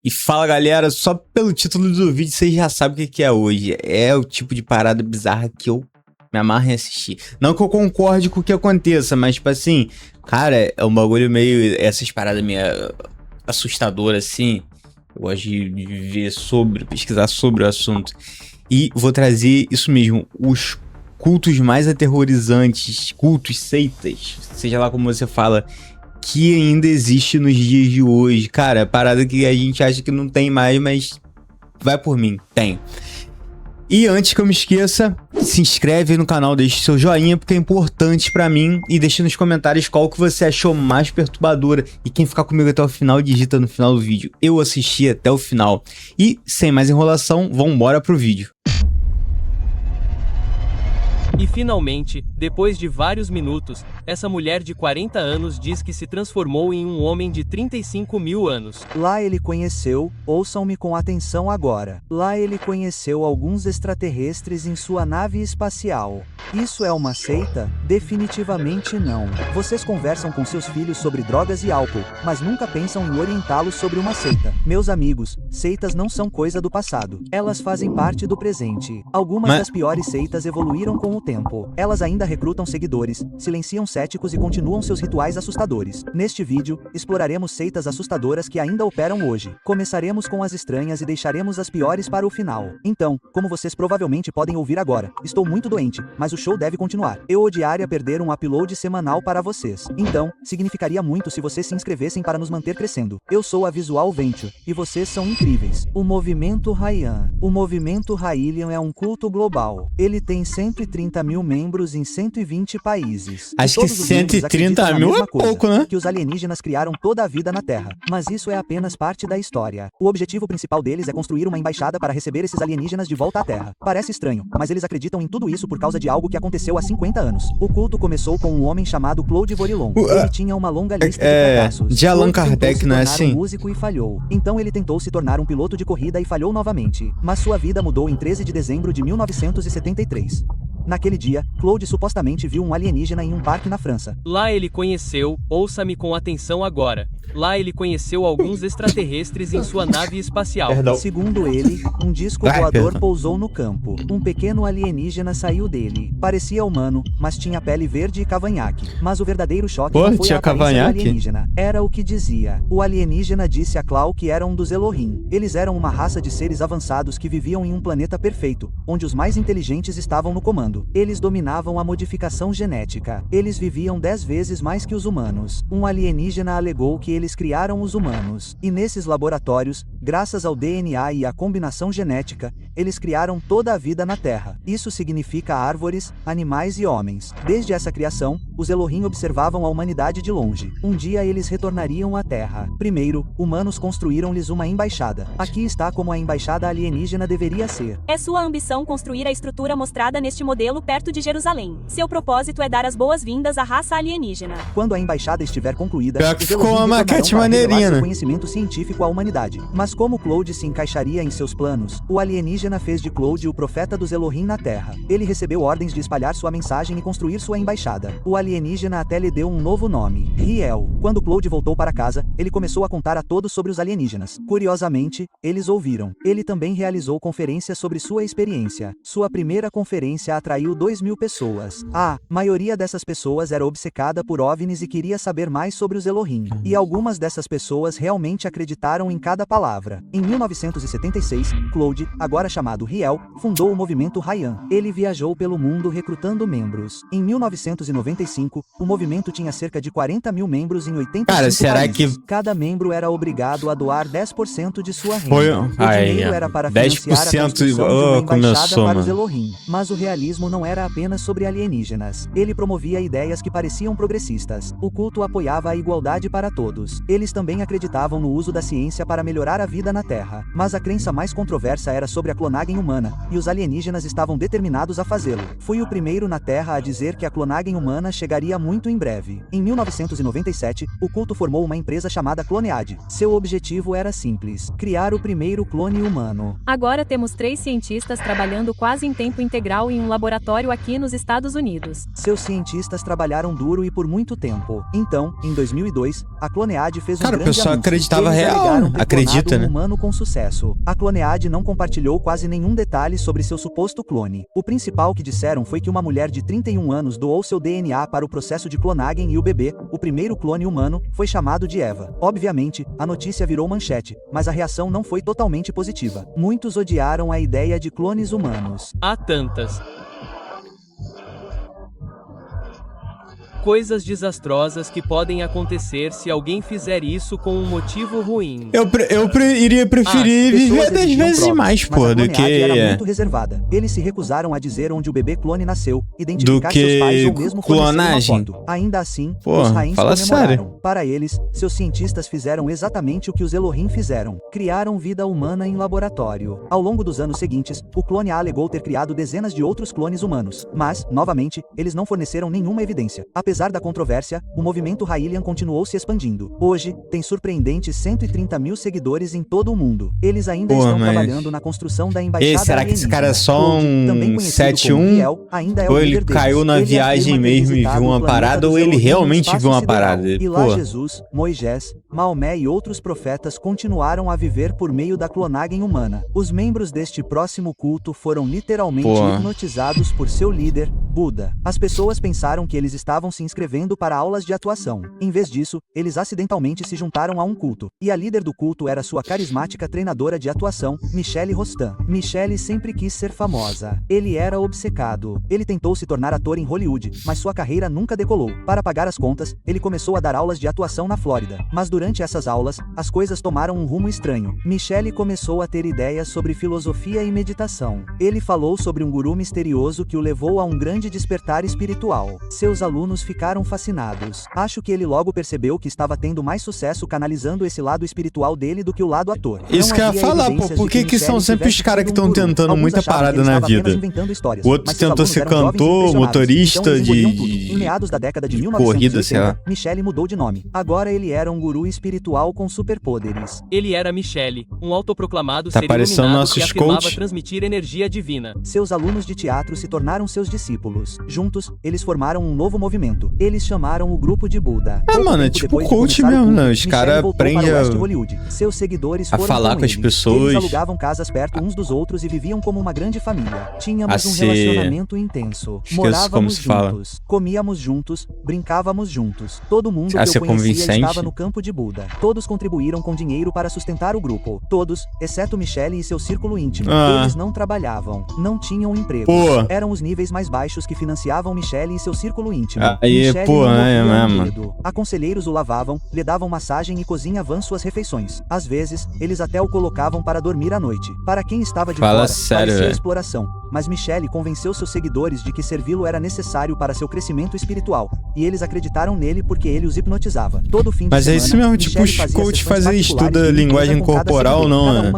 E fala galera, só pelo título do vídeo vocês já sabem o que é hoje. É o tipo de parada bizarra que eu me amarro em assistir. Não que eu concorde com o que aconteça, mas tipo assim, cara, é um bagulho meio... Essas paradas meio assustadoras assim. Eu gosto de ver sobre, pesquisar sobre o assunto. E vou trazer isso mesmo, os cultos mais aterrorizantes, cultos, seitas, seja lá como você fala, que ainda existe nos dias de hoje. Cara, parada que a gente acha que não tem mais, mas vai por mim, tem. E antes que eu me esqueça, se inscreve no canal, deixe seu joinha, porque é importante pra mim. E deixe nos comentários qual que você achou mais perturbadora. E quem ficar comigo até o final, digita no final do vídeo. Eu assisti até o final. E, sem mais enrolação, vambora pro vídeo. E finalmente, depois de vários minutos, essa mulher de 40 anos diz que se transformou em um homem de 35 mil anos. Lá ele conheceu, ouçam-me com atenção agora. Lá ele conheceu alguns extraterrestres em sua nave espacial. Isso é uma seita? Definitivamente não. Vocês conversam com seus filhos sobre drogas e álcool, mas nunca pensam em orientá-los sobre uma seita. Meus amigos, seitas não são coisa do passado. Elas fazem parte do presente. Algumas das piores seitas evoluíram com o tempo. Elas ainda recrutam seguidores, silenciam céticos e continuam seus rituais assustadores. Neste vídeo, exploraremos seitas assustadoras que ainda operam hoje. Começaremos com as estranhas e deixaremos as piores para o final. Então, como vocês provavelmente podem ouvir agora, estou muito doente, mas o show deve continuar. Eu odiaria perder um upload semanal para vocês. Então, significaria muito se vocês se inscrevessem para nos manter crescendo. Eu sou a Visual Venture, e vocês são incríveis. O Movimento Ryan. O Movimento Raelian é um culto global. Ele tem 130 mil membros em 120 países. Acho que 130 mil é pouco, né? Que os alienígenas criaram toda a vida na Terra. Mas isso é apenas parte da história. O objetivo principal deles é construir uma embaixada para receber esses alienígenas de volta à Terra. Parece estranho, mas eles acreditam em tudo isso por causa de algo que aconteceu há 50 anos. O culto começou com um homem chamado Claude Vorilon. Ele tinha uma longa lista de fracassos. De Allan Kardec, não é assim? Um músico e falhou. Então ele tentou se tornar um piloto de corrida e falhou novamente. Mas sua vida mudou em 13 de dezembro de 1973. Naquele dia, Claude supostamente viu um alienígena em um parque na França. Lá ele conheceu, ouça-me com atenção agora. Lá ele conheceu alguns extraterrestres em sua nave espacial. Segundo ele, um disco voador pousou no campo. Um pequeno alienígena saiu dele. Parecia humano, mas tinha pele verde e cavanhaque. Mas o verdadeiro choque não foi a aparência do alienígena. Era o que dizia. O alienígena disse a Clau que eram dos Elohim. Eles eram uma raça de seres avançados que viviam em um planeta perfeito, onde os mais inteligentes estavam no comando. Eles dominavam a modificação genética. Eles viviam 10 vezes mais que os humanos. Um alienígena alegou que eles criaram os humanos. E nesses laboratórios, graças ao DNA e à combinação genética, eles criaram toda a vida na Terra. Isso significa árvores, animais e homens. Desde essa criação, os Elohim observavam a humanidade de longe. Um dia eles retornariam à Terra. Primeiro, humanos construíram-lhes uma embaixada. Aqui está como a embaixada alienígena deveria ser. É sua ambição construir a estrutura mostrada neste modelo perto de Jerusalém. Seu propósito é dar as boas-vindas à raça alienígena. Quando a embaixada estiver concluída, ficou uma maquete maneirinha, né? Conhecimento científico à humanidade. Mas como Claude se encaixaria em seus planos, o alienígena fez de Claude o profeta dos Elohim na Terra. Ele recebeu ordens de espalhar sua mensagem e construir sua embaixada. O alienígena até lhe deu um novo nome, Riel. Quando Claude voltou para casa, ele começou a contar a todos sobre os alienígenas. Curiosamente, eles ouviram. Ele também realizou conferências sobre sua experiência. Sua primeira conferência atraiu 2.000 pessoas. A maioria dessas pessoas era obcecada por OVNIs e queria saber mais sobre os Elohim. E algumas dessas pessoas realmente acreditaram em cada palavra. Em 1976, Claude, agora chamado Riel, fundou o movimento Ryan. Ele viajou pelo mundo recrutando membros. Em 1995, o movimento tinha cerca de 40 mil membros em 85 Cara, será países. que... Cada membro era obrigado a doar 10% de sua renda. O dinheiro era para financiar a 10%, construção de uma embaixada começou, para os mano. Elohim. Mas o realismo não era apenas sobre alienígenas. Ele promovia ideias que pareciam progressistas. O culto apoiava a igualdade para todos. Eles também acreditavam no uso da ciência para melhorar a vida na Terra. Mas a crença mais controversa era sobre a clonagem humana, e os alienígenas estavam determinados a fazê-lo. Fui o primeiro na Terra a dizer que a clonagem humana chegaria muito em breve. Em 1997, o culto formou uma empresa chamada Clonead. Seu objetivo era simples: criar o primeiro clone humano. Agora temos 3 cientistas trabalhando quase em tempo integral em um laboratório aqui nos Estados Unidos. Seus cientistas trabalharam duro e por muito tempo. Então, em 2002, a Clonead fez um grande anúncio. O pessoal acreditava Eles real, alegaram ter acredita, clonado né? um humano com sucesso. A Clonead não compartilhou quase nenhum detalhe sobre seu suposto clone. O principal que disseram foi que uma mulher de 31 anos doou seu DNA para o processo de clonagem e o bebê, o primeiro clone humano, foi chamado de Eva. Obviamente, a notícia virou manchete, mas a reação não foi totalmente positiva. Muitos odiaram a ideia de clones humanos. Há tantas coisas desastrosas que podem acontecer se alguém fizer isso com um motivo ruim. Iria preferir viver 10 vezes mais, pô, do que... era muito reservada. Eles se recusaram a dizer onde o bebê clone nasceu, identificar seus pais ou mesmo fornecer uma foto. Ainda assim, os Rains comemoraram. Para eles, seus cientistas fizeram exatamente o que os Elohim fizeram. Criaram vida humana em laboratório. Ao longo dos anos seguintes, o clone A alegou ter criado dezenas de outros clones humanos. Mas, novamente, eles não forneceram nenhuma evidência. Apesar da controvérsia, o movimento Raelian continuou se expandindo. Hoje, tem surpreendentes 130 mil seguidores em todo o mundo. Eles ainda estão trabalhando na construção da embaixada. Será que esse cara é só um 7-1? Ou ele caiu na viagem mesmo e viu uma parada, ou ele realmente viu uma parada? E lá Jesus, Moisés, Maomé e outros profetas continuaram a viver por meio da clonagem humana. Os membros deste próximo culto foram literalmente hipnotizados por seu líder, Buda. As pessoas pensaram que eles estavam se inscrevendo para aulas de atuação. Em vez disso, eles acidentalmente se juntaram a um culto. E a líder do culto era sua carismática treinadora de atuação, Michelle Rostan. Michelle sempre quis ser famosa. Ele era obcecado. Ele tentou se tornar ator em Hollywood, mas sua carreira nunca decolou. Para pagar as contas, ele começou a dar aulas de atuação na Flórida. Mas durante essas aulas, as coisas tomaram um rumo estranho. Michelle começou a ter ideias sobre filosofia e meditação. Ele falou sobre um guru misterioso que o levou a um grande despertar espiritual. Seus alunos ficaram fascinados. Acho que ele logo percebeu que estava tendo mais sucesso canalizando esse lado espiritual dele do que o lado ator. Isso que eu ia falar, pô, por que são sempre os caras que estão tentando muita parada na vida? O outro tentou ser cantor, motorista de Em meados da década de corrida, sei lá. Michelle mudou de nome. Agora ele era um guru espiritual com superpoderes. Ele era Michelle, um autoproclamado ser parecendo iluminado nossos que afirmava coach. transmitir energia divina. Seus alunos de teatro se tornaram seus discípulos. Juntos, eles formaram um novo movimento. Eles chamaram o Grupo de Buda. Mano, é tipo coach mesmo, né? Os caras aprendem Seus seguidores a foram falar com as pessoas. Eles alugavam casas perto uns dos outros e viviam como uma grande família. Tínhamos um relacionamento intenso. Morávamos juntos. Comíamos juntos. Brincávamos juntos. Todo mundo que eu conhecia estava no campo de Buda. Todos contribuíram com dinheiro para sustentar o grupo. Todos, exceto Michelle e seu círculo íntimo. Eles não trabalhavam. Não tinham emprego. Eram os níveis mais baixos que financiavam Michelle e seu círculo íntimo. A conselheiros o lavavam, lhe davam massagem e cozinhavam suas refeições. Às vezes, eles até o colocavam para dormir à noite. Para quem estava de fora, parecia exploração. Mas Michelle convenceu seus seguidores de que servi-lo era necessário para seu crescimento espiritual. E eles acreditaram nele porque ele os hipnotizava. Todo fim de Mas semana, é isso mesmo, tipo, os coach estuda linguagem corporal, não, né?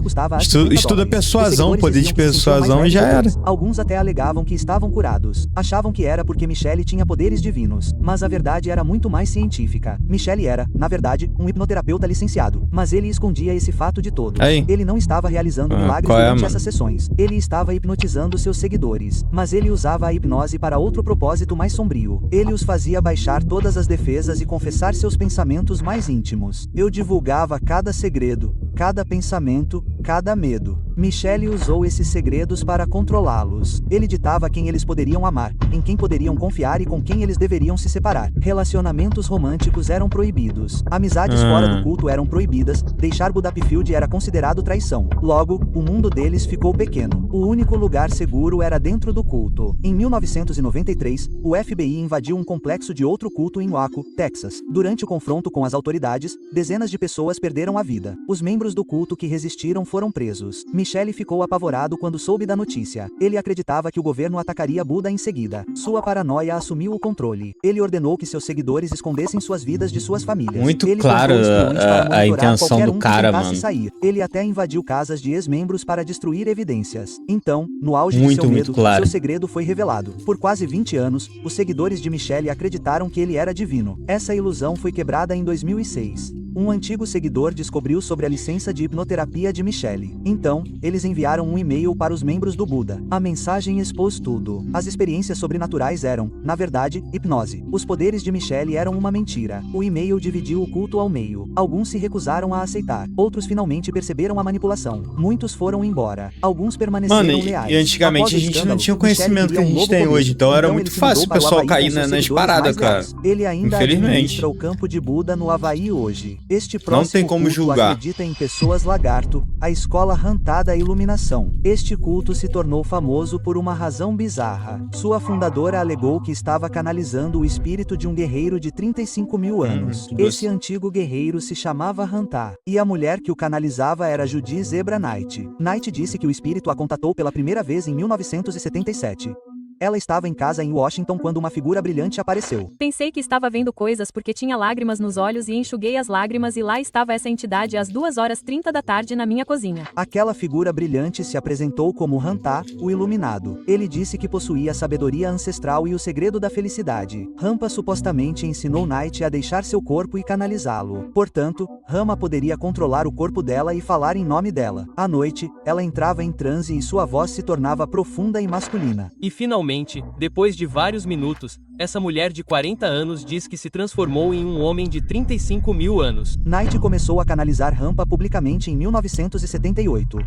Estuda persuasão, poder de persuasão e já era. Alguns até alegavam que estavam curados. Achavam que era porque Michelle tinha poderes divinos. Mas a verdade era muito mais científica. Michelle era, na verdade, um hipnoterapeuta licenciado. Mas ele escondia esse fato de todos. Ele não estava realizando milagres durante essas sessões. Ele estava hipnotizando seus seguidores. Mas ele usava a hipnose para outro propósito mais sombrio. Ele os fazia baixar todas as defesas e confessar seus pensamentos mais íntimos. Eu divulgava cada segredo, cada pensamento, cada medo. Michelle usou esses segredos para controlá-los. Ele ditava quem eles poderiam amar, em quem poderiam confiar e com quem eles deveriam se separar. Relacionamentos românticos eram proibidos. Amizades fora do culto eram proibidas. Deixar Budafield era considerado traição. Logo, o mundo deles ficou pequeno. O único lugar seguro era dentro do culto. Em 1993, o FBI invadiu um complexo de outro culto em Waco, Texas. Durante o confronto com as autoridades, dezenas de pessoas perderam a vida. Os membros do culto que resistiram foram presos. Michele ficou apavorado quando soube da notícia. Ele acreditava que o governo atacaria Buda em seguida. Sua paranoia assumiu o controle. Ele ordenou que seus seguidores escondessem suas vidas de suas famílias. Muito Ele claro contou espiões para a monitorar intenção qualquer do um que cara, tentasse mano. sair. Ele até invadiu casas de ex-membros para destruir evidências. Então, no auge de Muito, seu muito medo, claro. seu segredo foi revelado. Por quase 20 anos, os seguidores de Michele acreditaram que ele era divino. Essa ilusão foi quebrada em 2006. Um antigo seguidor descobriu sobre a licença de hipnoterapia de Michele. Então, eles enviaram um e-mail para os membros do Buda. A mensagem expôs tudo. As experiências sobrenaturais eram, na verdade, hipnose. Os poderes de Michele eram uma mentira. O e-mail dividiu o culto ao meio. Alguns se recusaram a aceitar. Outros finalmente perceberam a manipulação. Muitos foram embora. Alguns permaneceram Mano, leais. e antigamente Após o a gente não escândalo, tinha o Michele conhecimento que queria a um gente novo tem começo. hoje, então era Então muito ele se fácil o mudou para pessoal Havaí cair com seus nas seguidores paradas, mais cara. leais. Ele ainda Infelizmente. administra o campo de Buda no Havaí hoje. Este Não próximo tem como culto julgar. acredita em pessoas lagarto, a escola Hanta da iluminação. Este culto se tornou famoso por uma razão bizarra. Sua fundadora alegou que estava canalizando o espírito de um guerreiro de 35 mil anos. que doce. Esse antigo guerreiro se chamava Hanta, e a mulher que o canalizava era Judy Zebra Knight. Knight disse que o espírito a contatou pela primeira vez em 1977. Ela estava em casa em Washington quando uma figura brilhante apareceu. Pensei que estava vendo coisas porque tinha lágrimas nos olhos e enxuguei as lágrimas e lá estava essa entidade às 2h30 da tarde na minha cozinha. Aquela figura brilhante se apresentou como Hanta, o iluminado. Ele disse que possuía a sabedoria ancestral e o segredo da felicidade. Rampa supostamente ensinou Knight a deixar seu corpo e canalizá-lo. Portanto, Rama poderia controlar o corpo dela e falar em nome dela. À noite, ela entrava em transe e sua voz se tornava profunda e masculina. E finalmente, depois de vários minutos, essa mulher de 40 anos diz que se transformou em um homem de 35 mil anos. Knight começou a canalizar Rampa publicamente em 1978.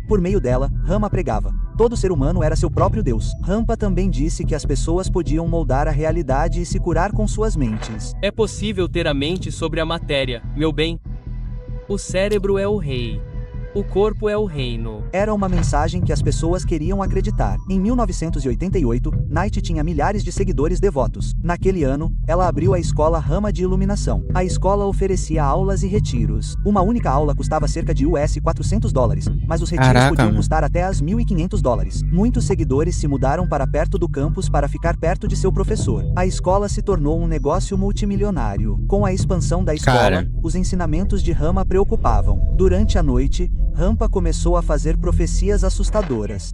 Por meio dela, Rama pregava: todo ser humano era seu próprio Deus. Rampa também disse que as pessoas podiam moldar a realidade e se curar com suas mentes. É possível ter a mente sobre a matéria, meu bem. O cérebro é o rei. O corpo é o reino. Era uma mensagem que as pessoas queriam acreditar. Em 1988, Knight tinha milhares de seguidores devotos. Naquele ano, ela abriu a escola Rama de Iluminação. A escola oferecia aulas e retiros. Uma única aula custava cerca de US$ 400, mas os retiros Caraca, podiam mano. custar até as $1.500. Muitos seguidores se mudaram para perto do campus para ficar perto de seu professor. A escola se tornou um negócio multimilionário. Com a expansão da escola, Cara. os ensinamentos de Rama preocupavam. Durante a noite, Rampa começou a fazer profecias assustadoras.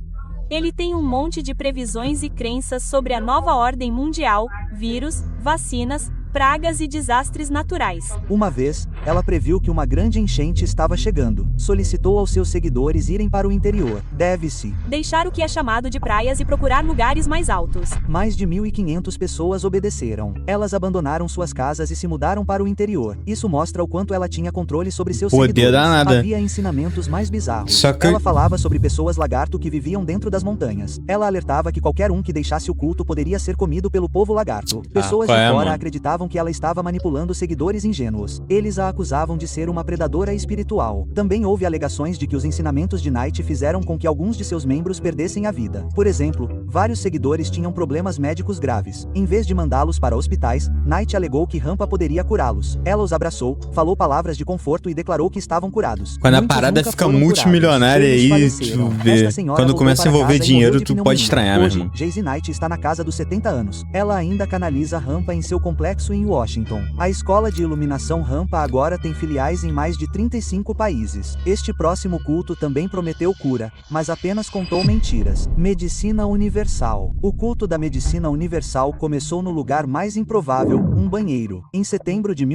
Ele tem um monte de previsões e crenças sobre a nova ordem mundial, vírus, vacinas, pragas e desastres naturais. Uma vez, ela previu que uma grande enchente estava chegando. Solicitou aos seus seguidores irem para o interior. Deve-se. Deixar o que é chamado de praias e procurar lugares mais altos. Mais de 1.500 pessoas obedeceram. Elas abandonaram suas casas e se mudaram para o interior. Isso mostra o quanto ela tinha controle sobre seus Poder seguidores. danado. Havia ensinamentos mais bizarros. Só que- Ela falava sobre pessoas lagarto que viviam dentro das montanhas. Ela alertava que qualquer um que deixasse o culto poderia ser comido pelo povo lagarto. Pessoas qual de é, fora mano? acreditavam que ela estava manipulando seguidores ingênuos. Eles a acusavam de ser uma predadora espiritual. Também houve alegações de que os ensinamentos de Knight fizeram com que alguns de seus membros perdessem a vida. Por exemplo, vários seguidores tinham problemas médicos graves. Em vez de mandá-los para hospitais, Knight alegou que Rampa poderia curá-los. Ela os abraçou, falou palavras de conforto e declarou que estavam curados. Quando a Muitos parada nunca fica foram multimilionária curados. Eles aí, faleceram. tu vê. Esta senhora Quando voltou começa a para envolver casa e dinheiro, morreu de tu pneumonia. pode estranhar, meu Hoje, irmão. Jayce Knight está na casa dos 70 anos. Ela ainda canaliza Rampa em seu complexo em Washington. A escola de iluminação Rampa agora tem filiais em mais de 35 países. Este próximo culto também prometeu cura, mas apenas contou mentiras. Medicina Universal. O culto da Medicina Universal começou no lugar mais improvável, um banheiro. Em setembro de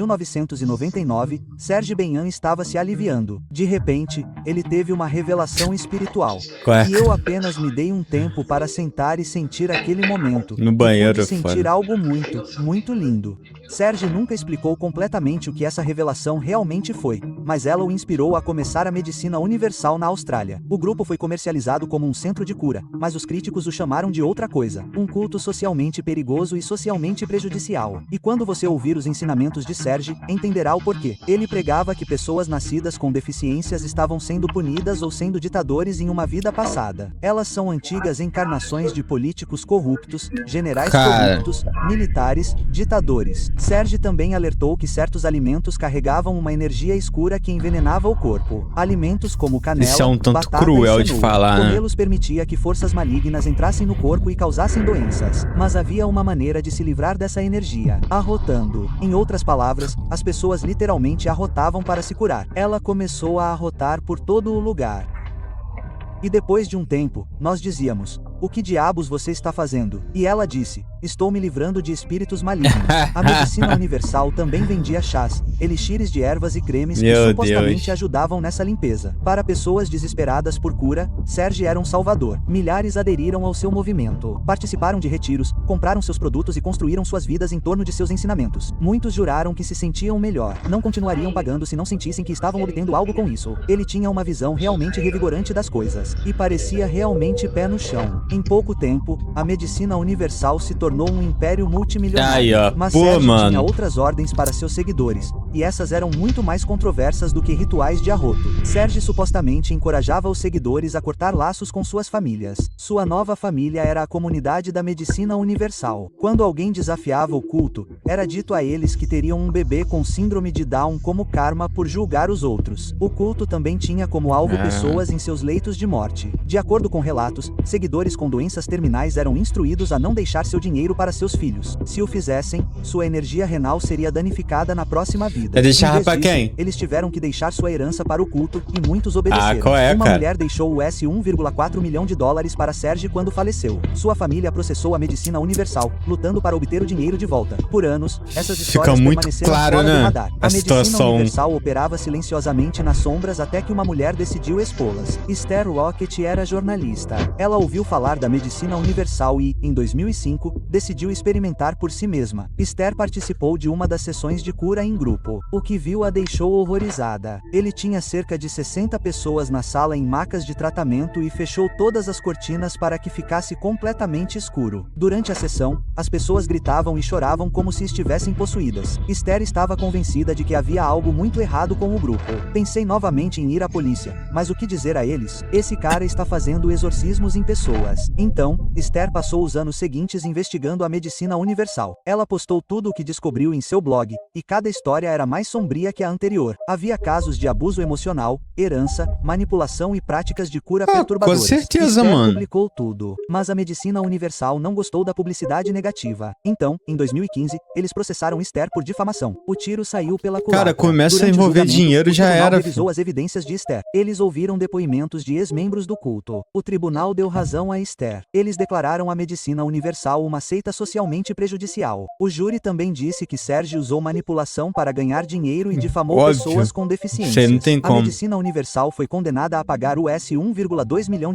1999, Serge Benhan estava se aliviando. De repente, ele teve uma revelação espiritual. Qual é? E eu apenas me dei um tempo para sentar e sentir aquele momento. No banheiro, Pude sentir foda. algo muito, muito lindo. Serge nunca explicou completamente o que essa revelação realmente foi, mas ela o inspirou a começar a medicina universal na Austrália. O grupo foi comercializado como um centro de cura, mas os críticos o chamaram de outra coisa, um culto socialmente perigoso e socialmente prejudicial. E quando você ouvir os ensinamentos de Serge, entenderá o porquê. Ele pregava que pessoas nascidas com deficiências estavam sendo punidas ou sendo ditadores em uma vida passada. Elas são antigas encarnações de políticos corruptos, generais Cara. corruptos, militares, ditadores. Serge também alertou que certos alimentos carregavam uma energia escura que envenenava o corpo. Alimentos como canela, Isso é um tanto batata cruel e de cenoura. falar, né? Comê-los permitia que forças malignas entrassem no corpo e causassem doenças. Mas havia uma maneira de se livrar dessa energia: arrotando. Em outras palavras, as pessoas literalmente arrotavam para se curar. Ela começou a arrotar por todo o lugar. E depois de um tempo, nós dizíamos: "O que diabos você está fazendo?" E ela disse: "Estou me livrando de espíritos malignos." A Medicina Universal também vendia chás, elixires de ervas e cremes que Meu supostamente Deus. ajudavam nessa limpeza. Para pessoas desesperadas por cura, Serge era um salvador. Milhares aderiram ao seu movimento. Participaram de retiros, compraram seus produtos e construíram suas vidas em torno de seus ensinamentos. Muitos juraram que se sentiam melhor. Não continuariam pagando se não sentissem que estavam obtendo algo com isso. Ele tinha uma visão realmente revigorante das coisas. E parecia realmente pé no chão. Em pouco tempo, a Medicina Universal se tornou um império multimilionário. Aí, ó. Mas Pô, Serge mano. tinha outras ordens para seus seguidores, e essas eram muito mais controversas do que rituais de arroto. Serge supostamente encorajava os seguidores a cortar laços com suas famílias. Sua nova família era a comunidade da Medicina Universal. Quando alguém desafiava o culto, era dito a eles que teriam um bebê com síndrome de Down como karma por julgar os outros. O culto também tinha como alvo pessoas em seus leitos de morte. De acordo com relatos, seguidores com doenças terminais eram instruídos a não deixar seu dinheiro para seus filhos. Se o fizessem, sua energia renal seria danificada na próxima vida. Deixar Em vez pra disso, quem? eles tiveram que deixar sua herança para o culto, e muitos obedeceram. qual é, Uma cara? mulher deixou o $1,4 milhão para Serge quando faleceu. Sua família processou a Medicina Universal, lutando para obter o dinheiro de volta. Por anos, essas histórias muito permaneceram claro, fora né? do radar. A A Medicina situação. Universal operava silenciosamente nas sombras até que uma mulher decidiu expô-las. Esther Rocket era jornalista. Ela ouviu falar da Medicina Universal e, em 2005, decidiu experimentar por si mesma. Esther participou de uma das sessões de cura em grupo. O que viu a deixou horrorizada. Ele tinha cerca de 60 pessoas na sala em macas de tratamento e fechou todas as cortinas para que ficasse completamente escuro. Durante a sessão, as pessoas gritavam e choravam como se estivessem possuídas. Esther estava convencida de que havia algo muito errado com o grupo. Pensei novamente em ir à polícia, mas o que dizer a eles? Esse cara está fazendo exorcismos em pessoas. Então, Esther passou os anos seguintes investigando a Medicina Universal. Ela postou tudo o que descobriu em seu blog, e cada história era mais sombria que a anterior. Havia casos de abuso emocional, herança, manipulação e práticas de cura perturbadoras. Com certeza, Esther mano. publicou tudo. Mas a Medicina Universal não gostou da publicidade negativa. Então, em 2015, eles processaram Esther por difamação. O tiro saiu pela culatra. Cara, começa a Durante o envolver julgamento, dinheiro, o já tribunal era, revisou as evidências de Esther. Eles ouviram depoimentos de ex-membros do culto. O tribunal deu razão a Esther. Eles declararam a Medicina Universal uma seita socialmente prejudicial. O júri também disse que Serge usou manipulação para ganhar dinheiro e difamou Óbvio. pessoas com deficiências. Você não tem A como. Medicina Universal foi condenada a pagar o $1,2 milhão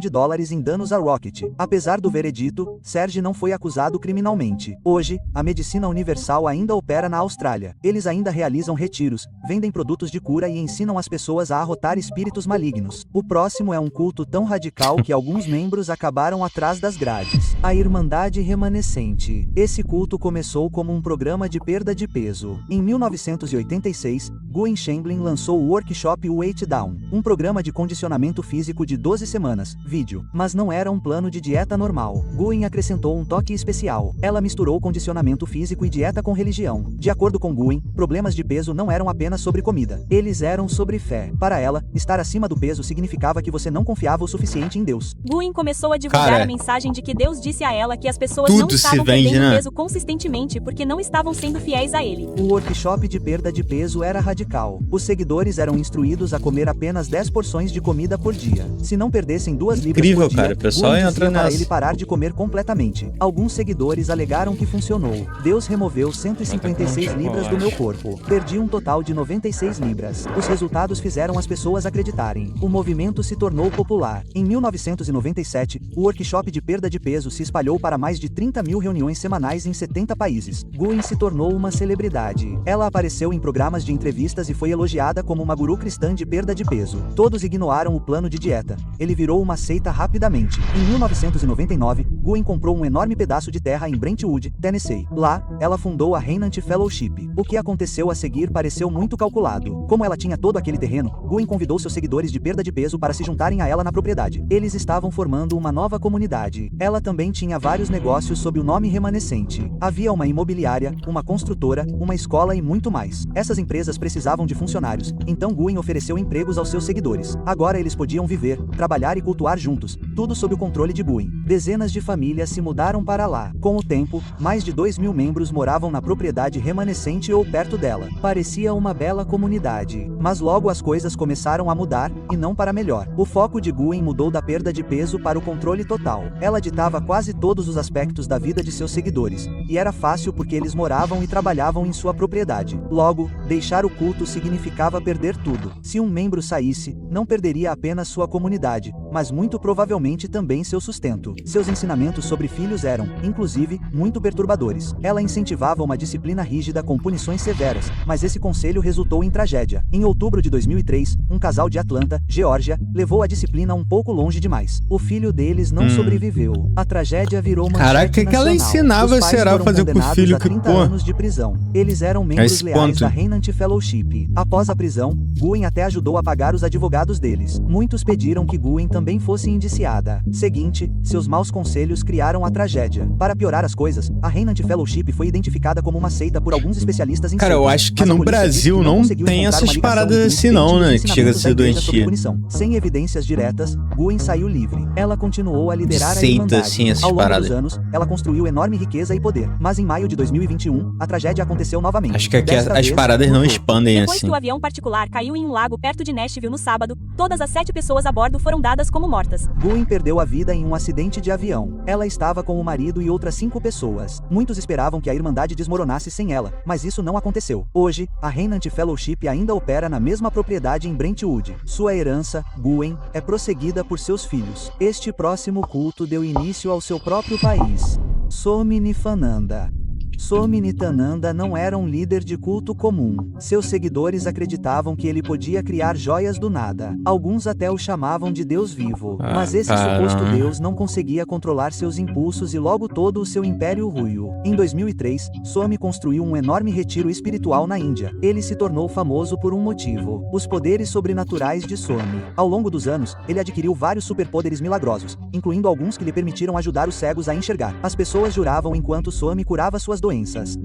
em danos a Rocket. Apesar do veredito, Serge não foi acusado criminalmente. Hoje, a Medicina Universal ainda opera na Austrália. Eles ainda realizam retiros, vendem produtos de cura e ensinam as pessoas a arrotar espíritos malignos. O próximo é um culto tão radical que alguns membros acabaram atrás das grades. A Irmandade Remanescente. Esse culto começou como um programa de perda de peso. Em 1986, Guin Shamblin lançou o workshop Weight Down, um programa de condicionamento físico de 12 semanas, vídeo. Mas não era um plano de dieta normal. Guin acrescentou um toque especial. Ela misturou condicionamento físico e dieta com religião. De acordo com Guin, problemas de peso não eram apenas sobre comida. Eles eram sobre fé. Para ela, estar acima do peso significava que você não confiava o suficiente em Deus. Guin começou a divulgar Cara, a mensagem de que Deus disse a ela que as pessoas tudo não se estavam vende, perdendo né? peso consistentemente porque não estavam sendo fiéis a ele. O workshop de perda de peso era radical. Os seguidores eram instruídos a comer apenas 10 porções de comida por dia. Se não perdessem 2 libras Incrível, por dia, cara. O pessoal Guin entra dizia para nessa. ele parar de comer completamente. Alguns seguidores alegaram que funcionou. Deus removeu 156 libras do meu corpo. Perdi um total de 96 libras. Os resultados fizeram as pessoas acreditarem. O movimento se tornou popular. Em 1997, o workshop de perda de peso se espalhou para mais de 30 mil reuniões semanais em 70 países. Guin se tornou uma celebridade. Ela apareceu em em programas de entrevistas e foi elogiada como uma guru cristã de perda de peso. Todos ignoraram o plano de dieta. Ele virou uma seita rapidamente. Em 1999, Gwen comprou um enorme pedaço de terra em Brentwood, Tennessee. Lá, ela fundou a Remnant Fellowship. O que aconteceu a seguir pareceu muito calculado. Como ela tinha todo aquele terreno, Gwen convidou seus seguidores de perda de peso para se juntarem a ela na propriedade. Eles estavam formando uma nova comunidade. Ela também tinha vários negócios sob o nome remanescente. Havia uma imobiliária, uma construtora, uma escola e muito mais. Essas empresas precisavam de funcionários, então Gwen ofereceu empregos aos seus seguidores. Agora eles podiam viver, trabalhar e cultuar juntos, tudo sob o controle de Gwen. Dezenas de famílias se mudaram para lá. Com o tempo, mais de 2.000 membros moravam na propriedade remanescente ou perto dela. Parecia uma bela comunidade. Mas logo as coisas começaram a mudar, e não para melhor. O foco de Gwen mudou da perda de peso para o controle total. Ela ditava quase todos os aspectos da vida de seus seguidores, e era fácil porque eles moravam e trabalhavam em sua propriedade. Logo, deixar o culto significava perder tudo. Se um membro saísse, não perderia apenas sua comunidade, mas muito provavelmente também seu sustento. Seus ensinamentos sobre filhos eram, inclusive, muito perturbadores. Ela incentivava uma disciplina rígida com punições severas, mas esse conselho resultou em tragédia. Em outubro de 2003, um casal de Atlanta, Geórgia, levou a disciplina um pouco longe demais. O filho deles não sobreviveu. A tragédia virou uma Caraca, que ela ensinava será a fazer com o filho que, pô, anos de prisão. Eles eram membros leais da Remnant Fellowship. Após a prisão, Gwen até ajudou a pagar os advogados deles. Muitos pediram que Gwen também fosse indiciada. Seguinte, seus maus conselhos criaram a tragédia. Para piorar as coisas, a Remnant Fellowship foi identificada como uma seita por alguns especialistas em Cara, eu acho que no Brasil não tem essas paradas assim não, né? Que chega a ser doentia. Sem evidências diretas, Gwen saiu livre. Ela continuou a liderar a Seita, Irmandade. assim, essas Ao longo paradas. dos anos, ela construiu enorme riqueza e poder. Mas em maio de 2021, a tragédia aconteceu novamente. Acho que aqui Desta as vez, paradas não mudou. expandem Depois assim. que o avião particular caiu em um lago perto de Nashville no sábado, todas as 7 pessoas a bordo foram dadas como mortas. Gwen perdeu a vida em um acidente de avião. Ela estava com o marido e outras 5 pessoas. Muitos esperavam que a Irmandade desmoronasse sem ela, mas isso não aconteceu. Hoje, a Remnant Fellowship ainda opera na mesma propriedade em Brentwood. Sua herança, Gwen, é prosseguida por seus filhos. Este próximo culto deu início ao seu próprio país. Sominifananda. Sominitananda não era um líder de culto comum. Seus seguidores acreditavam que ele podia criar joias do nada. Alguns até o chamavam de Deus vivo. Mas esse suposto Deus não conseguia controlar seus impulsos e logo todo o seu império ruiu. Em 2003, Swami construiu um enorme retiro espiritual na Índia. Ele se tornou famoso por um motivo: os poderes sobrenaturais de Swami. Ao longo dos anos, ele adquiriu vários superpoderes milagrosos, incluindo alguns que lhe permitiram ajudar os cegos a enxergar. As pessoas juravam enquanto Swami curava suas doenças.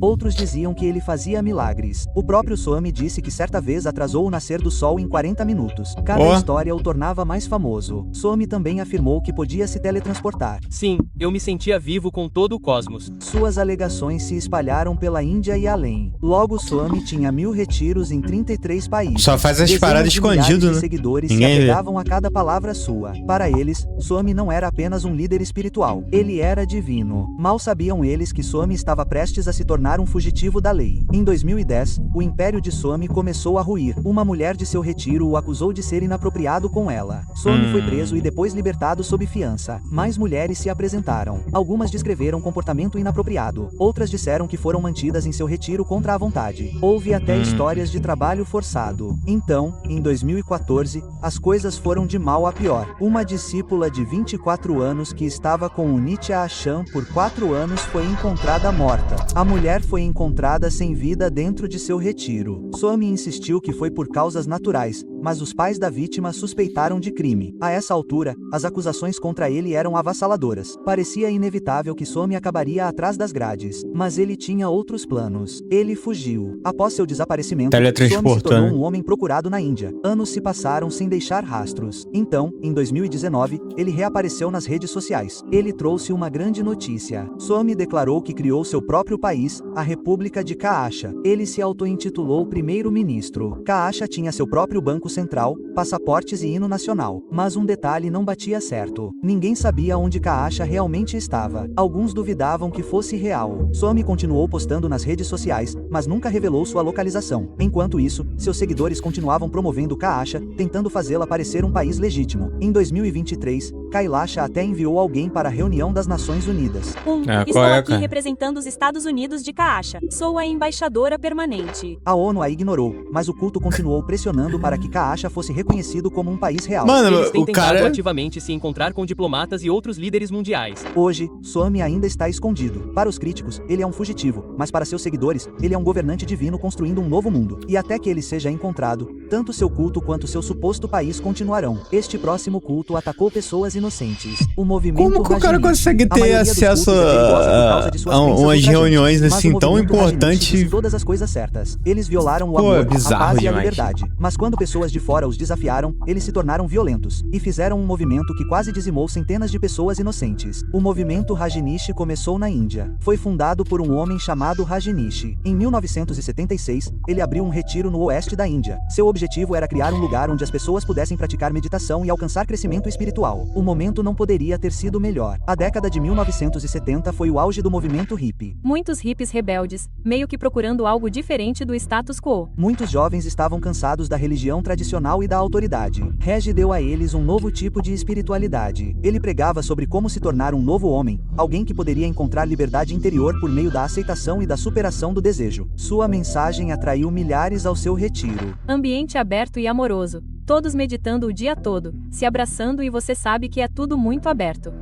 Outros diziam que ele fazia milagres. O próprio Swami disse que certa vez atrasou o nascer do sol em 40 minutos. Cada história o tornava mais famoso. Swami também afirmou que podia se teletransportar. Sim, eu me sentia vivo com todo o cosmos. Suas alegações se espalharam pela Índia e além. Logo, Swami tinha 1000 retiros em 33 países. Só faz as Dezenas paradas de milhares escondido, de né? seguidores Ninguém se vê. apegavam a cada palavra sua. Para eles, Swami não era apenas um líder espiritual. Ele era divino. Mal sabiam eles que Swami estava prestes a se tornar um fugitivo da lei. Em 2010, o império de Swami começou a ruir. Uma mulher de seu retiro o acusou de ser inapropriado com ela. Swami foi preso e depois libertado sob fiança. Mais mulheres se apresentaram. Algumas descreveram comportamento inapropriado. Outras disseram que foram mantidas em seu retiro contra a vontade. Houve até histórias de trabalho forçado. Então, em 2014, as coisas foram de mal a pior. Uma discípula de 24 anos que estava com o Nitya Asham por 4 anos foi encontrada morta. A mulher foi encontrada sem vida dentro de seu retiro. Swami insistiu que foi por causas naturais, mas os pais da vítima suspeitaram de crime. A essa altura, as acusações contra ele eram avassaladoras. Parecia inevitável que Swami acabaria atrás das grades, mas ele tinha outros planos. Ele fugiu. Após seu desaparecimento, Swami se tornou um homem procurado na Índia. Anos se passaram sem deixar rastros. Então, em 2019, ele reapareceu nas redes sociais. Ele trouxe uma grande notícia. Swami declarou que criou seu próprio país, a República de Kaasha. Ele se auto-intitulou primeiro-ministro. Kaasha tinha seu próprio banco central, passaportes e hino nacional. Mas um detalhe não batia certo. Ninguém sabia onde Kaasha realmente estava. Alguns duvidavam que fosse real. Somi continuou postando nas redes sociais, mas nunca revelou sua localização. Enquanto isso, seus seguidores continuavam promovendo Kaasha, tentando fazê-la parecer um país legítimo. Em 2023, Kailasha até enviou alguém para a reunião das Nações Unidas. Estou aqui representando os Estados Unidos de Kaasha. Sou a embaixadora permanente. A ONU a ignorou, mas o culto continuou pressionando para que Kaasha fosse reconhecido como um país real. Mano, Eles têm o tentado cara... ativamente se encontrar com diplomatas e outros líderes mundiais. Hoje, Somi ainda está escondido. Para os críticos, ele é um fugitivo, mas para seus seguidores, ele é um governante divino construindo um novo mundo. E até que ele seja encontrado, tanto seu culto quanto seu suposto país continuarão. Este próximo culto atacou pessoas inocentes. O movimento Como que o cara Rajneesh. consegue A ter maioria dos acesso cultos é perigosa por causa de suas a crenças umas ultrajantes. reuniões Mas assim o tão movimento Rajneesh importantes? fez todas as coisas certas. Eles violaram o Pô, amor, é a bizarro paz e a demais. liberdade. Mas quando pessoas de fora os desafiaram, eles se tornaram violentos e fizeram um movimento que quase dizimou centenas de pessoas inocentes. O movimento Rajneesh começou na Índia. Foi fundado por um homem chamado Rajneesh. Em 1976, ele abriu um retiro no oeste da Índia. Seu objetivo era criar um lugar onde as pessoas pudessem praticar meditação e alcançar crescimento espiritual. O momento não poderia ter sido melhor. A década de 1970 foi o auge do movimento hippie. Muitos hippies rebeldes, meio que procurando algo diferente do status quo. Muitos jovens estavam cansados da religião tradicional e da autoridade. Regi deu a eles um novo tipo de espiritualidade. Ele pregava sobre como se tornar um novo homem, alguém que poderia encontrar liberdade interior por meio da aceitação e da superação do desejo. Sua mensagem atraiu milhares ao seu retiro. Ambiente aberto e amoroso. Todos meditando o dia todo, se abraçando e você sabe que é tudo muito aberto.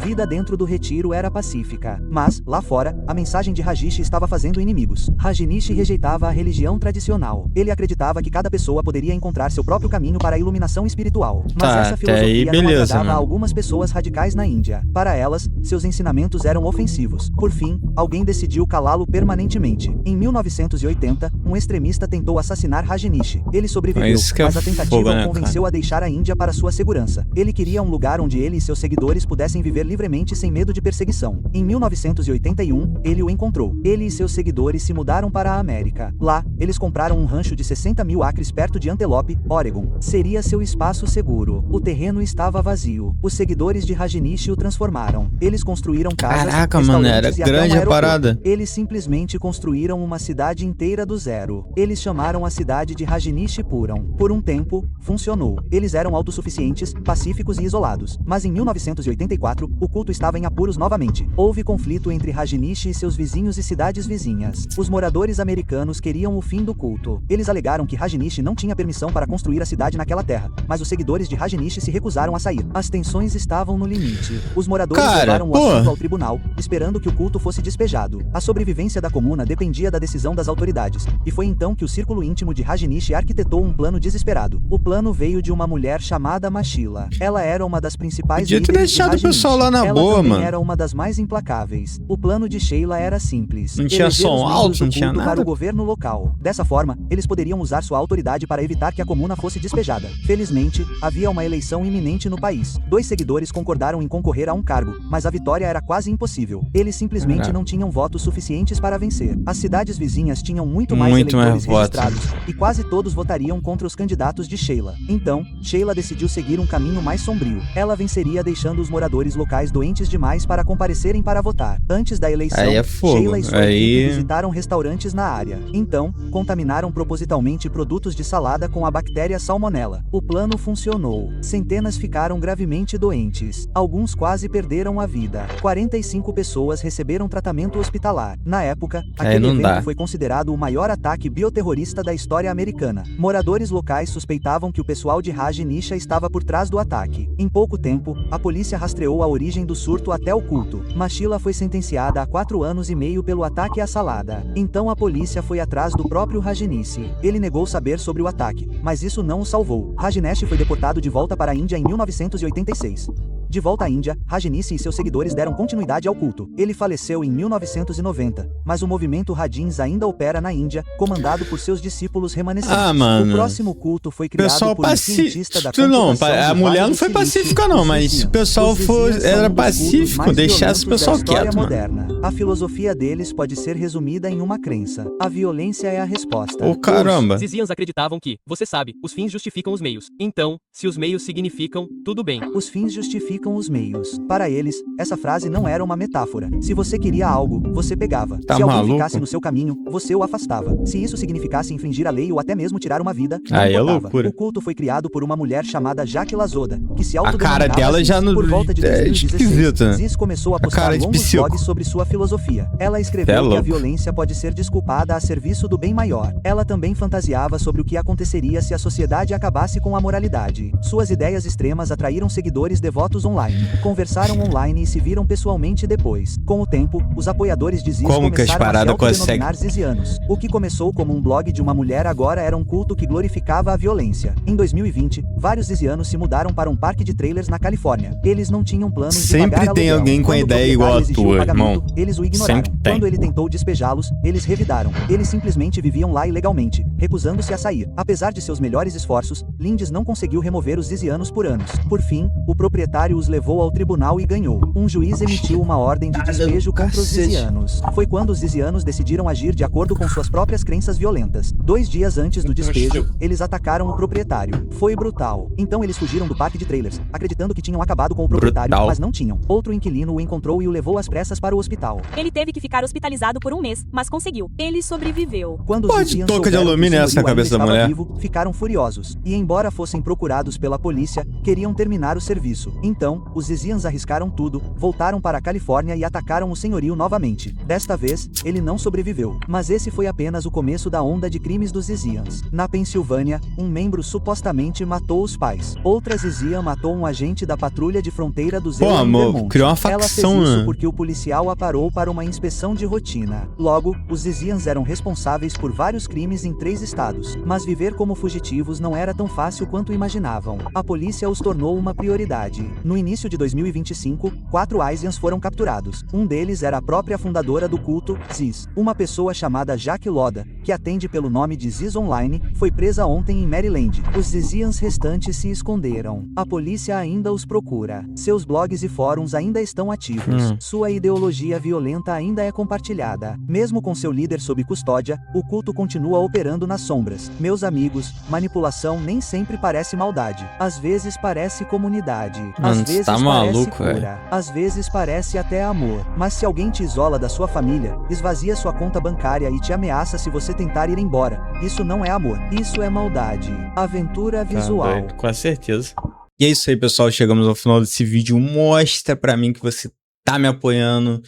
Vida dentro do retiro era pacífica. Mas, lá fora, a mensagem de Rajneesh estava fazendo inimigos. Rajneesh rejeitava a religião tradicional. Ele acreditava que cada pessoa poderia encontrar seu próprio caminho para a iluminação espiritual. Mas Tá, essa até aí, filosofia não beleza, agradava a mano. algumas pessoas radicais na Índia. Para elas, seus ensinamentos eram ofensivos. Por fim, alguém decidiu calá-lo permanentemente. Em 1980, um extremista tentou assassinar Rajneesh. Ele sobreviveu, Isso que é mas a tentativa fogo, né, o convenceu a deixar a Índia para sua segurança. Ele queria um lugar onde ele e seus seguidores pudessem viver livremente sem medo de perseguição. Em 1981, ele o encontrou. Ele e seus seguidores se mudaram para a América. Lá, eles compraram um rancho de 60 mil acres perto de Antelope, Oregon. Seria seu espaço seguro. O terreno estava vazio. Os seguidores de Rajneesh o transformaram. Eles construíram casas, Caraca, mano, era restaurantes e até um grande a aeroporto. parada. Eles simplesmente construíram uma cidade inteira do zero. Eles chamaram a cidade de Rajneesh Puram. Por um tempo, funcionou. Eles eram autossuficientes, pacíficos e isolados. Mas em 1984, o culto estava em apuros novamente. Houve conflito entre Rajneesh e seus vizinhos e cidades vizinhas. Os moradores americanos queriam o fim do culto. Eles alegaram que Rajneesh não tinha permissão para construir a cidade naquela terra, mas os seguidores de Rajneesh se recusaram a sair. As tensões estavam no limite. Os moradores levaram o assunto ao tribunal, esperando que o culto fosse despejado. A sobrevivência da comuna dependia da decisão das autoridades, e foi então que o círculo íntimo de Rajneesh arquitetou um plano desesperado. O plano veio de uma mulher chamada Mashila. Ela era uma das principais Podia ter líderes de deixado o Rajneesh. pessoal lá na Ela boa, também mano. era uma das mais implacáveis. O plano de Sheila era simples. Não tinha Eleger som os membros alto, do não tinha culto nada. para o governo local. Dessa forma, eles poderiam usar sua autoridade para evitar que a comuna fosse despejada. Felizmente, havia uma eleição iminente no país. 2 seguidores concordaram em concorrer a um cargo, mas a vitória era quase impossível. Eles simplesmente Caraca. não tinham votos suficientes para vencer. As cidades vizinhas tinham muito mais Muito mais eleitores votos. registrados, e quase todos votariam contra os candidatos de Sheila. Então, Sheila decidiu seguir um caminho mais sombrio. Ela venceria deixando os moradores locais doentes demais para comparecerem para votar. Antes da eleição, Aí é fogo. Sheila e sua Aí- equipe visitaram restaurantes na área. Então, contaminaram propositalmente produtos de salada com a bactéria Salmonella. O plano funcionou. Centenas ficaram gravemente doentes. Alguns quase perderam a vida. 45 pessoas receberam tratamento hospitalar. Na época, aquele não evento dá. foi considerado o maior ataque bioterrorista da história americana. Moradores locais suspeitavam que o pessoal de Rajneesh estava por trás do ataque. Em pouco tempo, a polícia rastreou a origem do surto até o culto. Mashila foi sentenciada a 4 anos e meio pelo ataque à salada. Então a polícia foi atrás do próprio Rajneesh. Ele negou saber sobre o ataque, mas isso não o salvou. Rajneesh foi deportado de volta para a Índia em 1986. De volta à Índia, Rajneesh e seus seguidores deram continuidade ao culto. Ele faleceu em 1990, mas o movimento Rajins ainda opera na Índia, comandado por seus discípulos remanescentes. Ah, mano. O próximo culto foi criado Pessoal por um cientista da Não, computação a do mulher Vale não do foi Silício, pacífica não, os mas se o Zizians. pessoal Os Zizians são era um dos cultos pacífico, mais deixasse o violentos da pessoal história quieto, mano. moderna. A filosofia deles pode ser resumida em uma crença: a violência é a resposta. Ô, caramba. Os Zizians acreditavam que, você sabe, os fins justificam os meios. Então, se os meios significam, tudo bem. Os fins justificam os meios. Para eles, essa frase não era uma metáfora. Se você queria algo, você pegava. Tá Se alguém maluco? ficasse no seu caminho, você o afastava. Se isso significasse infringir a lei ou até mesmo tirar uma vida, não Aí é importava. loucura. O culto foi criado por uma mulher chamada Jacques Lazoda, que se A cara autodenominava dela já Ziz. não... Por volta de é 2016, esquisita. Ziz começou a A postar cara de longos psico. blogs sobre sua filosofia. Ela escreveu É que a louco. violência pode ser desculpada a serviço do bem maior. Ela também fantasiava sobre o que aconteceria se a sociedade acabasse com a moralidade. Suas ideias extremas atraíram seguidores devotos online. Conversaram online e se viram pessoalmente depois. Com o tempo, os apoiadores de Ziz Como que as começaram a se paradas autodenominar zizianos. O que começou como um blog de uma mulher agora era um culto que glorificava a violência. Em 2020, vários zizianos se mudaram para um parque de trailers na Califórnia. Eles não tinham planos de Sempre pagar tem aluguel. alguém com a Quando o ideia igual a proprietário exigiu o tua, pagamento, irmão. eles o ignoraram. Sempre tem. Quando ele tentou despejá-los, eles revidaram. Eles simplesmente viviam lá ilegalmente, recusando-se a sair. Apesar de seus melhores esforços, Lindes não conseguiu remover os zizianos por anos. Por fim, o proprietário os levou ao tribunal e ganhou. Um juiz emitiu uma ordem de despejo contra os zizianos. Foi quando os zizianos decidiram agir de acordo com suas próprias crenças violentas. 2 dias antes do despejo, eles atacaram o proprietário. Foi brutal. Então eles fugiram do parque de trailers, acreditando que tinham acabado com o proprietário, Brutal. mas não tinham. Outro inquilino o encontrou e o levou às pressas para o hospital. Ele teve que ficar hospitalizado por 1 mês, mas conseguiu. Ele sobreviveu. Quando Pô, os de Zizians touca de souberam que o alumínio essa senhorio cabeça da ainda mulher. estava vivo, ficaram furiosos. E embora fossem procurados pela polícia, queriam terminar o serviço. Então, os Zizians arriscaram tudo, voltaram para a Califórnia e atacaram o senhorio novamente. Desta vez, ele não sobreviveu. Mas esse foi apenas o começo da onda de crimes dos Zizians. Na Pensilvânia, um membro supostamente matou os pais. Outra Zizian matou um agente da patrulha de fronteira do Pô, Zero em amor, Vermont. criou uma Ela fez facção, isso né? porque o policial a parou para uma inspeção de rotina. Logo, os Zizians eram responsáveis por vários crimes em 3 estados. Mas viver como fugitivos não era tão fácil quanto imaginavam. A polícia os tornou uma prioridade. No início de 2025, 4 Zizians foram capturados. Um deles era a própria fundadora do culto, Ziz. Uma pessoa chamada Jacques Loda, que atende pelo nome de Ziz Online, foi presa ontem em Maryland. Os Zizians restantes se esconderam. A polícia ainda os procura. Seus blogs e fóruns ainda estão ativos. Sua ideologia violenta ainda é compartilhada. Mesmo com seu líder sob custódia, o culto continua operando nas sombras. Meus amigos, manipulação nem sempre parece maldade. Às vezes parece comunidade. Às Mano, vezes tá parece maluco, cura. velho. Às vezes parece até amor. Mas se alguém te isola da sua família, esvazia sua conta bancária e te ameaça se você tentar ir embora, isso não é amor. Isso é maldade. Aventura visual. Tá doido, com certeza. E é isso aí, pessoal. Chegamos ao final desse vídeo. Mostra pra mim que você tá me apoiando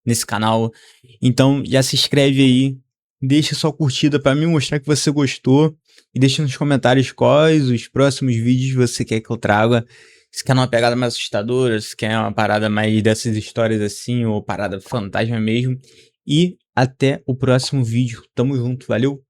nesse canal. Então, já se inscreve aí. Deixa sua curtida pra mim mostrar que você gostou. E deixa nos comentários quais os próximos vídeos você quer que eu traga. Se quer uma pegada mais assustadora, se quer uma parada mais dessas histórias assim, ou parada fantasma mesmo. E até o próximo vídeo. Tamo junto, valeu!